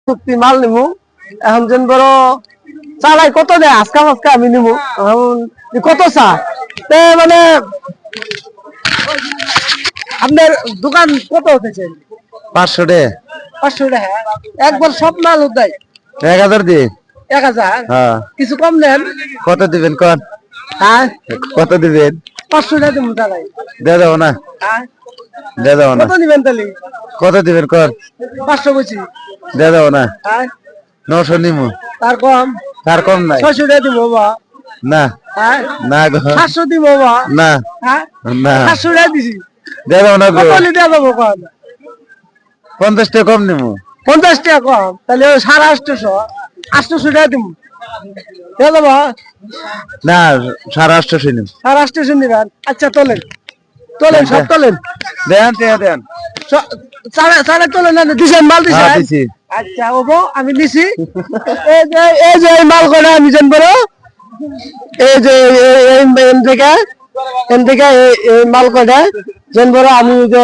চুক্তি মাল নিমু এখন যেন বড় চালাই কত দেয় আজকা মাসকা আমি নিমু এখন কত চা মানে আপনার দোকান কত হতেছে 500 টাকা 500 টাকা একবার সব মাল দেয় 1000 দিয়ে 1000 হ্যাঁ কিছু কম দেন কত দিবেন কোন হ্যাঁ কত দিবেন 500 টাকা দিমু চালাই দে দাও না হ্যাঁ দে দাও না কত দিবেন তাহলে কত দিবেন কোন 500 বলছি দে দাও না হ্যাঁ 900 নিমু তার কম তার কম নাই 600 টাকা দিমু বাবা না হ্যাঁ না গো 700 দিমু বাবা না হ্যাঁ না 700 টাকা দিছি দে দাও না গো কত লিটার দেবো কোন 50 টাকা কম নিমু 50 টাকা কম তাহলে 850 800 টাকা দিমু দিয়ে দেবো না 850 নিমু 850 নিবেন আচ্ছা তোলেন তোলেন সব তোলেন দেন দেন সাড়ে তোলেন না দিছেন মাল হ্যাঁ দিছেন দিছি আচ্ছা ওবো আমি দিছি এই যে এই মাল করে আমি জান বড় এই যে এন থেকে এই মাল করে জান বড় আমি যে